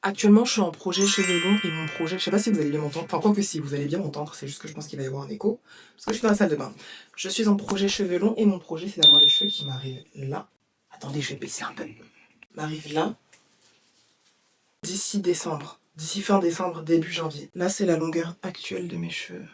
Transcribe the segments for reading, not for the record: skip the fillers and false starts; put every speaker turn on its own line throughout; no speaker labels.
Actuellement, je suis en projet cheveux longs et mon projet, je sais pas si vous allez bien m'entendre, enfin quoi que si, vous allez bien m'entendre, c'est juste que je pense qu'il va y avoir un écho, parce que je suis dans la salle de bain. Je suis en projet cheveux longs et mon projet c'est d'avoir les cheveux qui m'arrivent là. Attendez, je vais baisser un peu. M'arrivent là, d'ici décembre, d'ici fin décembre, début janvier. Là, c'est la longueur actuelle de mes cheveux.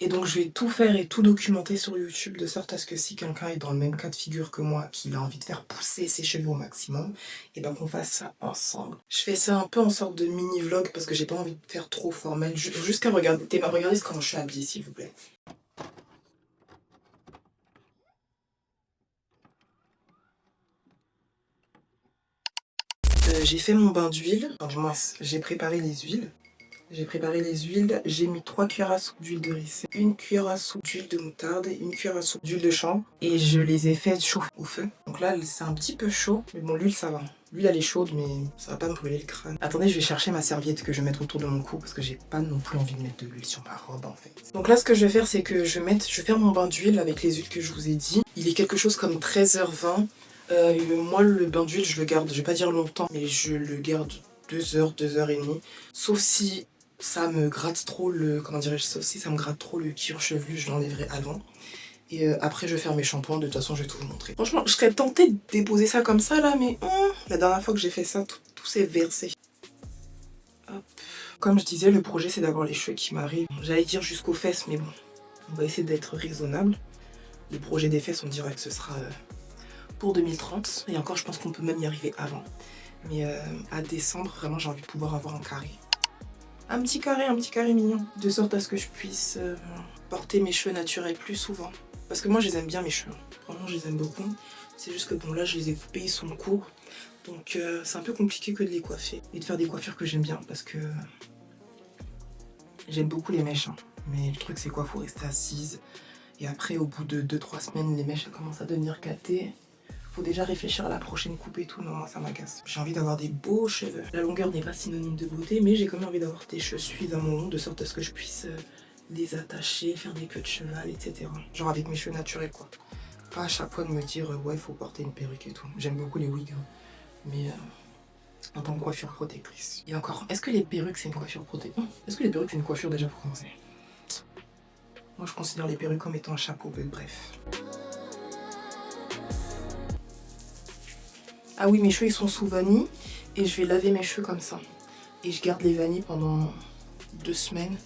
Et donc je vais tout faire et tout documenter sur YouTube de sorte à ce que si quelqu'un est dans le même cas de figure que moi, qu'il a envie de faire pousser ses cheveux au maximum, et ben qu'on fasse ça ensemble. Je fais ça un peu en sorte de mini vlog parce que j'ai pas envie de faire trop formel. Jusqu'à regarder, regardez comment je suis habillée s'il vous plaît. J'ai fait mon bain d'huile, enfin du moins j'ai préparé les huiles. J'ai mis 3 cuillères à soupe d'huile de ricin, 1 cuillère à soupe d'huile de moutarde et 1 cuillère à soupe d'huile de chanvre. Et je les ai fait chauffer au feu. Donc là, c'est un petit peu chaud, mais bon, l'huile ça va. L'huile elle est chaude, mais ça va pas me brûler le crâne. Attendez, je vais chercher ma serviette que je vais mettre autour de mon cou parce que j'ai pas non plus envie de mettre de l'huile sur ma robe en fait. Donc là, ce que je vais faire, c'est que je vais faire mon bain d'huile avec les huiles que je vous ai dit. Il est quelque chose comme 13h20. Moi, le bain d'huile, je le garde, je vais pas dire longtemps, mais je le garde 2 heures, 2 heures et demie. Sauf si ça me gratte trop sauf si ça me gratte trop le cuir chevelu, je l'enlèverai avant. Et après, je vais faire mes shampoings, de toute façon, je vais tout vous montrer. Franchement, je serais tentée de déposer ça comme ça là, mais la dernière fois que j'ai fait ça, tout s'est versé. Hop. Comme je disais, le projet c'est d'avoir les cheveux qui m'arrivent. J'allais dire jusqu'aux fesses, mais bon, on va essayer d'être raisonnable. Le projet des fesses, on dirait que ce sera pour 2030. Et encore, je pense qu'on peut même y arriver avant. Mais à décembre, vraiment, j'ai envie de pouvoir avoir un carré. Un petit carré mignon. De sorte à ce que je puisse porter mes cheveux naturels plus souvent. Parce que moi, je les aime bien, mes cheveux. Vraiment, je les aime beaucoup. C'est juste que bon, là, je les ai coupés, ils sont courts. Donc, c'est un peu compliqué que de les coiffer. Et de faire des coiffures que j'aime bien. Parce que j'aime beaucoup les mèches. Hein. Mais le truc, c'est quoi? Faut rester assise. Et après, au bout de 2-3 semaines, les mèches elles commencent à devenir gâtées. Faut déjà réfléchir à la prochaine coupe et tout, non moi ça m'agace. J'ai envie d'avoir des beaux cheveux. La longueur n'est pas synonyme de beauté, mais j'ai quand même envie d'avoir des cheveux suffisamment longs de sorte à ce que je puisse les attacher, faire des queues de cheval, etc. Genre avec mes cheveux naturels quoi. Pas à chaque fois de me dire ouais faut porter une perruque et tout. J'aime beaucoup les wigs, hein. Mais en tant que coiffure protectrice. Et encore, est-ce que les perruques c'est une coiffure protectrice? Est-ce que les perruques c'est une coiffure déjà pour commencer? Moi je considère les perruques comme étant un chapeau, bref. Ah oui, mes cheveux ils sont sous vanille et je vais laver mes cheveux comme ça. Et je garde les vanilles pendant 2 semaines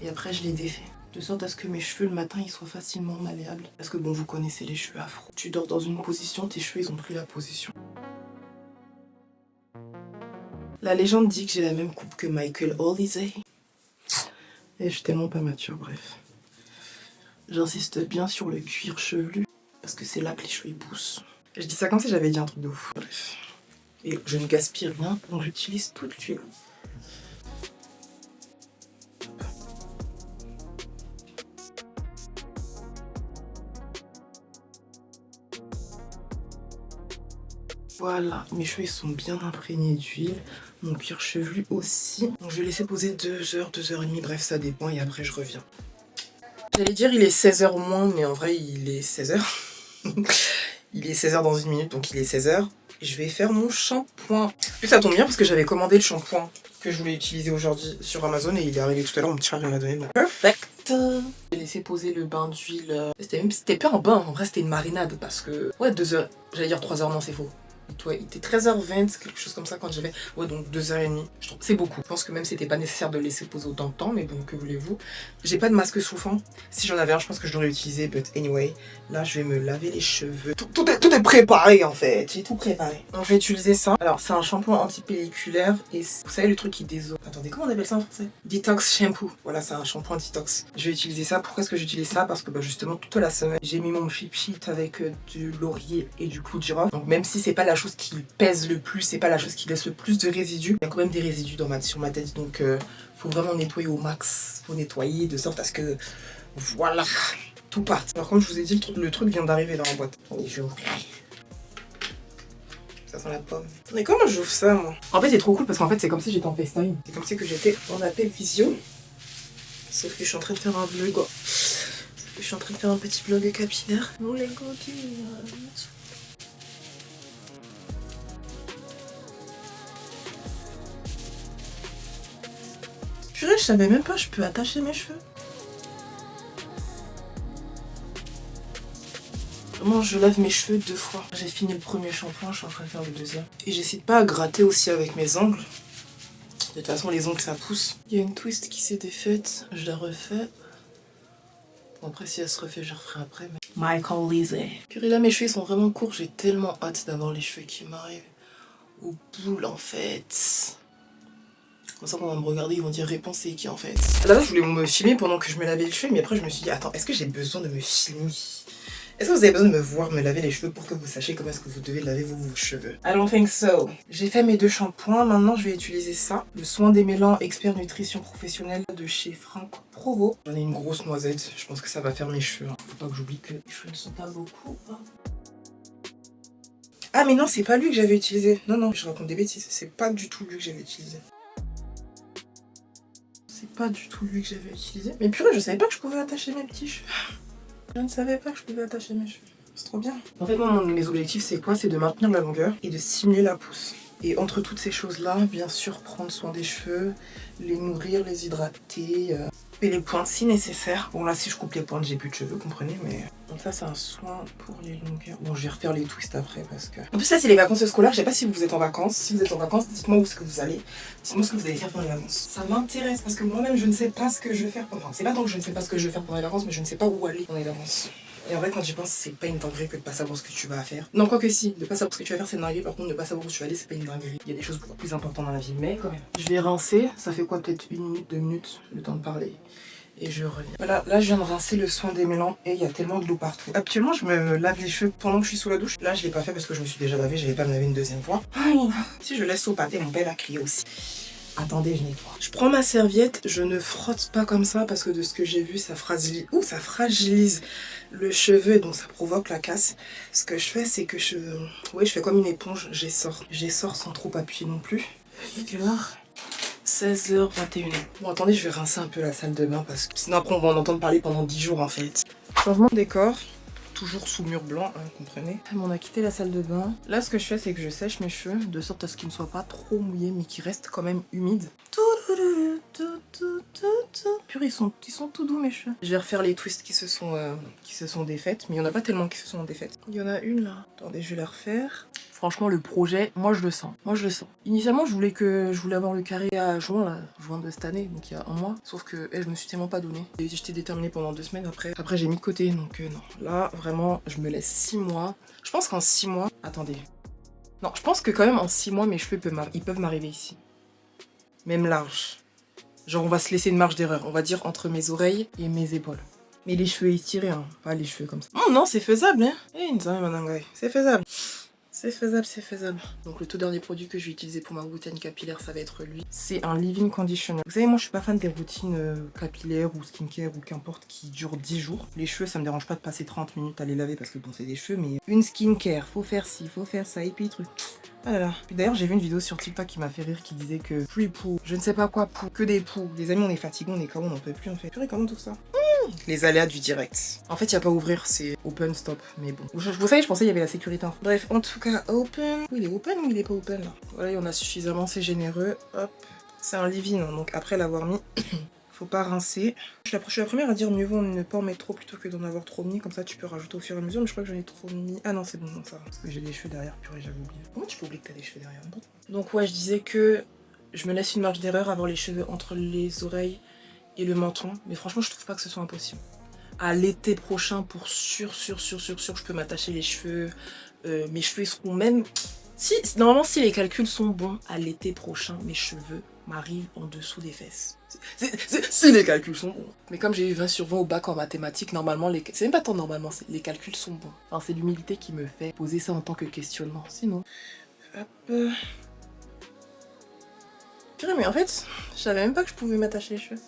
et après je les défais. De sorte à ce que mes cheveux le matin ils soient facilement malléables. Parce que bon, vous connaissez les cheveux afro. Tu dors dans une position, tes cheveux ils ont pris la position. La légende dit que j'ai la même coupe que Michael Holliday. Et je suis tellement pas mature, bref. J'insiste bien sur le cuir chevelu parce que c'est là que les cheveux ils poussent. Je dis ça comme si j'avais dit un truc de ouf. Bref. Et je ne gaspille rien, donc j'utilise toute l'huile. Voilà, mes cheveux ils sont bien imprégnés d'huile, mon cuir chevelu aussi. Donc je vais laisser poser 2 heures, 2 heures et demie, bref ça dépend et après je reviens. J'allais dire il est 16h moins, mais en vrai il est 16h. Il est 16h dans 1 minute, donc il est 16h. Je vais faire mon shampoing. Puis ça tombe bien parce que j'avais commandé le shampoing que je voulais utiliser aujourd'hui sur Amazon et il est arrivé tout à l'heure, mon petit frère il m'a donné. Perfect. J'ai laissé poser le bain d'huile. C'était pas un bain, en vrai c'était une marinade parce que... Ouais, 2 heures. J'allais dire 3 heures, non c'est faux. Il était 13h20, quelque chose comme ça quand j'avais... Ouais, donc 2 heures et demie. Je trouve que c'est beaucoup. Je pense que même c'était pas nécessaire de le laisser poser autant de temps, mais bon, que voulez-vous. J'ai pas de masque chauffant. Si j'en avais un, je pense que je l'aurais utilisé, but anyway. Là, je vais me laver les cheveux. Tout est préparé, en fait. J'ai tout préparé. Donc, je vais utiliser ça. Alors, c'est un shampoing antipelliculaire. Et vous savez, le truc qui désole. Attendez, comment on appelle ça en français? Detox shampoo. Voilà, c'est un shampoing detox. Je vais utiliser ça. Pourquoi est-ce que j'utilise ça? Parce que, bah, justement, toute la semaine, j'ai mis mon chip sheet avec du laurier et du clou de girofle. Donc, même si c'est pas la chose qui pèse le plus, c'est pas la chose qui laisse le plus de résidus, il y a quand même des résidus sur ma tête. Donc, faut vraiment nettoyer au max. Faut nettoyer de sorte à ce que, voilà, tout parte. Alors comme je vous ai dit, le truc vient d'arriver dans la boîte. Attendez, je vais ouvrir. Ça sent la pomme. Mais comment j'ouvre ça, moi? En fait, c'est trop cool parce qu'en fait, c'est comme si j'étais en FaceTime. C'est comme si que j'étais en appel visio. Sauf que je suis en train de faire un vlog. Je suis en train de faire un petit vlog capillaire. Oh, les coquilles. Purée, je savais même pas, je peux attacher mes cheveux. Moi, je lave mes cheveux 2 fois. J'ai fini le premier shampoing, je suis en train de faire le deuxième. Et j'hésite pas à gratter aussi avec mes ongles. De toute façon, les ongles, ça pousse. Il y a une twist qui s'est défaite, je la refais. Bon, après, si elle se refait, je la referai après. Mais... Michael Lizzie. Purée, là, mes cheveux sont vraiment courts. J'ai tellement hâte d'avoir les cheveux qui m'arrivent au boule, en fait. Comme ça, quand on va me regarder, ils vont dire réponse c'est qui en fait. Là, je voulais me filmer pendant que je me lavais les cheveux, mais après, je me suis dit, attends, est-ce que j'ai besoin de me filmer? Est-ce que vous avez besoin de me voir me laver les cheveux pour que vous sachiez comment est-ce que vous devez laver vos cheveux? I don't think so. J'ai fait mes 2 shampoings, maintenant je vais utiliser ça. Le soin démêlant expert nutrition professionnelle de chez Franck Provo. J'en ai une grosse noisette, je pense que ça va faire mes cheveux. Faut pas que j'oublie que les cheveux ne sont pas beaucoup. Ah mais non, c'est pas lui que j'avais utilisé. Non, je raconte des bêtises, c'est pas du tout lui que j'avais utilisé. C'est pas du tout lui que j'avais utilisé. Mais purée, je savais pas que je pouvais attacher mes petits cheveux. Je ne savais pas que je pouvais attacher mes cheveux. C'est trop bien. En fait, moi, mes objectifs, c'est quoi? C'est de maintenir la longueur et de simuler la pousse. Et entre toutes ces choses-là, bien sûr, prendre soin des cheveux, les nourrir, les hydrater, et les pointes si nécessaire. Bon, là, si je coupe les pointes, j'ai plus de cheveux, comprenez, mais... Donc ça, c'est un soin pour les longueurs. Bon, je vais refaire les twists après, parce que... En plus, ça, c'est les vacances scolaires. Je sais pas si vous êtes en vacances. Si vous êtes en vacances, dites-moi où est-ce que vous allez. Dites-moi ce que vous allez faire pendant les vacances. Ça m'intéresse, parce que moi-même, je ne sais pas ce que je vais faire. Enfin, c'est pas tant que je ne sais pas ce que je vais faire pendant les vacances, mais je ne sais pas où aller pendant les vacances. Et en vrai, quand j'y pense, c'est pas une dinguerie que de pas savoir ce que tu vas faire. Non, quoi que si, de pas savoir ce que tu vas faire, c'est une dinguerie. Par contre, de pas savoir où tu vas aller, c'est pas une dinguerie. Il y a des choses beaucoup plus importantes dans la vie, mais quand même. Je vais rincer, ça fait quoi, peut-être 1 minute, 2 minutes, le temps de parler. Et je reviens. Voilà, là je viens de rincer le soin démêlant et il y a tellement de l'eau partout. Actuellement, je me lave les cheveux pendant que je suis sous la douche. Là, je l'ai pas fait parce que je me suis déjà lavé, je vais pas me laver une deuxième fois. Si je laisse au pâté, mon père a crié aussi. Attendez, je nettoie. Je prends ma serviette, je ne frotte pas comme ça parce que de ce que j'ai vu, ça fragilise le cheveu et donc ça provoque la casse. Ce que je fais, c'est que je fais comme une éponge, j'essore sans trop appuyer non plus. Il est quelle heure ? 16h21. Bon, attendez, je vais rincer un peu la salle de bain parce que sinon après on va en entendre parler pendant 10 jours en fait. Changement de décor. Toujours sous mur blanc, hein, comprenez. On a quitté la salle de bain. Là, ce que je fais, c'est que je sèche mes cheveux de sorte à ce qu'ils ne soient pas trop mouillés, mais qu'ils restent quand même humides. Purée, ils sont tout doux mes cheveux. Je vais refaire les twists qui se sont défaites, mais il n'y en a pas tellement qui se sont défaites. Il y en a une là. Attendez, je vais la refaire. Franchement, le projet, moi je le sens. Initialement, je voulais avoir le carré à juin de cette année, donc il y a 1 mois. Sauf que je me suis tellement pas donné. J'étais déterminée pendant 2 semaines après. Après, j'ai mis de côté, donc non. Là, vraiment, je me laisse 6 mois. Je pense qu'en 6 mois... Attendez. Non, je pense que quand même en 6 mois, mes cheveux peuvent m'arriver ici. Même large. Genre, on va se laisser une marge d'erreur. On va dire entre mes oreilles et mes épaules. Mais les cheveux étirés, hein. Pas les cheveux comme ça. Oh non, c'est faisable, hein. C'est faisable. C'est faisable. Donc le tout dernier produit que je vais utiliser pour ma routine capillaire, ça va être lui. C'est un leave-in conditioner. Vous savez, moi je suis pas fan des routines capillaires ou skincare ou qu'importe qui durent 10 jours. Les cheveux, ça me dérange pas de passer 30 minutes à les laver parce que bon, c'est des cheveux, mais une skincare, faut faire ci, faut faire ça, et puis truc. Ah là là. Puis d'ailleurs, j'ai vu une vidéo sur TikTok qui m'a fait rire qui disait que free poo, je ne sais pas quoi poo, que des poux. Les amis, on est fatigués, on est KO, on n'en peut plus en fait. Purée, comment tout ça? Les aléas du direct. En fait, il n'y a pas à ouvrir, c'est open stop. Mais bon. Vous savez, je pensais qu'il y avait la sécurité. Bref, en tout cas, open. Oui, il est open ou il est pas open là? Voilà, il y en a suffisamment, c'est généreux. Hop. C'est un leave-in, hein, donc après l'avoir mis, faut pas rincer. Je suis la première à dire mieux vaut ne pas en mettre trop plutôt que d'en avoir trop mis. Comme ça, tu peux rajouter au fur et à mesure. Mais je crois que j'en ai trop mis. Ah non, c'est bon, non, ça va. Parce que j'ai des cheveux derrière, purée, j'avais oublié. Comment tu peux oublier que t'as des cheveux derrière? Bon. Donc, ouais, je disais que je me laisse une marge d'erreur à avoir les cheveux entre les oreilles et le menton. Mais franchement, je trouve pas que ce soit impossible. À l'été prochain, pour sûr, je peux m'attacher les cheveux. Mes cheveux seront même... Normalement, si les calculs sont bons, à l'été prochain, mes cheveux m'arrivent en dessous des fesses. Si les calculs sont bons. Mais comme j'ai eu 20 sur 20 au bac en mathématiques, normalement, c'est même pas tant normalement, les calculs sont bons. Enfin, c'est l'humilité qui me fait poser ça en tant que questionnement. Sinon... Hop... Purée, mais en fait, je savais même pas que je pouvais m'attacher les cheveux.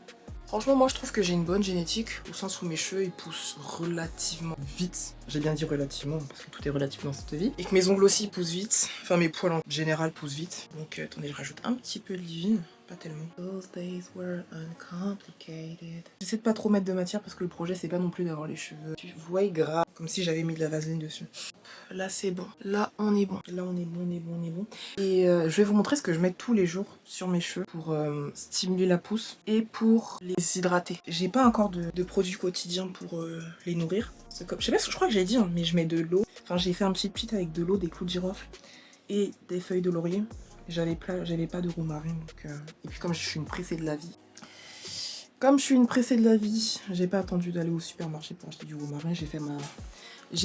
Franchement, moi je trouve que j'ai une bonne génétique, au sens où mes cheveux ils poussent relativement vite. J'ai bien dit relativement, parce que tout est relatif dans cette vie. Et que mes ongles aussi poussent vite, enfin mes poils en général poussent vite. Donc attendez, je rajoute un petit peu de leave-in, pas tellement. Those days were uncomplicated. J'essaie de pas trop mettre de matière parce que le projet c'est pas non plus d'avoir les cheveux, tu vois, gras, comme si j'avais mis de la vaseline dessus. là c'est bon. Là on est bon. Là on est bon, on est bon, on est bon. Et je vais vous montrer ce que je mets tous les jours sur mes cheveux pour stimuler la pousse et pour les hydrater. J'ai pas encore de produits quotidiens pour les nourrir. Comme, je sais pas ce que je crois que j'ai dit, hein, mais je mets de l'eau. Enfin j'ai fait un petit pit avec de l'eau, des clous de girofle et des feuilles de laurier. J'avais pas de romarin donc et puis comme je suis une pressée de la vie. Comme je suis une pressée de la vie, j'ai pas attendu d'aller au supermarché pour acheter du romarin, j'ai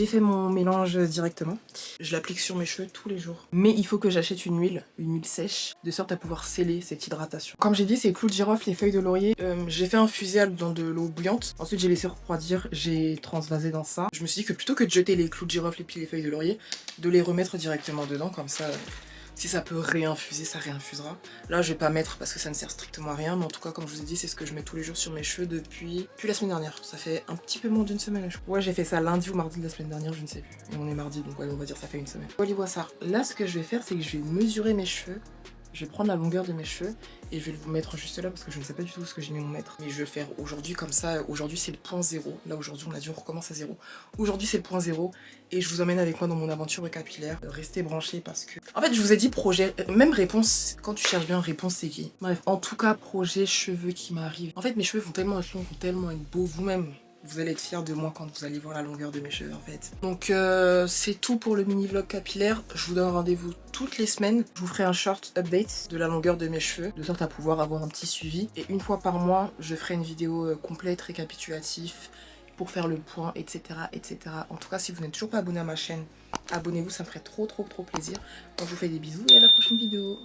fait mon mélange directement. Je l'applique sur mes cheveux tous les jours. Mais il faut que j'achète une huile sèche, de sorte à pouvoir sceller cette hydratation. Comme j'ai dit, c'est clous de girofle, les feuilles de laurier. J'ai fait infuser dans de l'eau bouillante. Ensuite, j'ai laissé refroidir, j'ai transvasé dans ça. Je me suis dit que plutôt que de jeter les clous de girofle et puis les feuilles de laurier, de les remettre directement dedans, comme ça... Si ça peut réinfuser, ça réinfusera. Là, je vais pas mettre parce que ça ne sert strictement à rien. Mais en tout cas, comme je vous ai dit, c'est ce que je mets tous les jours sur mes cheveux depuis la semaine dernière. Ça fait un petit peu moins d'une semaine, je crois. Ouais, j'ai fait ça lundi ou mardi de la semaine dernière, je ne sais plus. Et on est mardi, donc ouais, on va dire ça fait une semaine. Voilà, ça. Là, ce que je vais faire, c'est que je vais mesurer mes cheveux. Je vais prendre la longueur de mes cheveux et je vais vous mettre juste là parce que je ne sais pas du tout ce que j'ai mis mon mètre. Mais je vais le faire aujourd'hui comme ça. Aujourd'hui c'est le point zéro. Là aujourd'hui on a dit on recommence à zéro. Aujourd'hui c'est le point zéro et je vous emmène avec moi dans mon aventure capillaire. Restez branchés parce que... En fait je vous ai dit projet, même réponse, quand tu cherches bien réponse c'est qui. Bref, en tout cas projet cheveux qui m'arrive. En fait mes cheveux vont tellement être longs, vont tellement être beaux vous-même. Vous allez être fiers de moi quand vous allez voir la longueur de mes cheveux en fait. Donc c'est tout pour le mini vlog capillaire. Je vous donne rendez-vous toutes les semaines. Je vous ferai un short update de la longueur de mes cheveux, de sorte à pouvoir avoir un petit suivi. Et une fois par mois, je ferai une vidéo complète, récapitulative, pour faire le point, etc., etc. En tout cas, si vous n'êtes toujours pas abonné à ma chaîne, abonnez-vous, ça me ferait trop plaisir. Donc je vous fais des bisous et à la prochaine vidéo.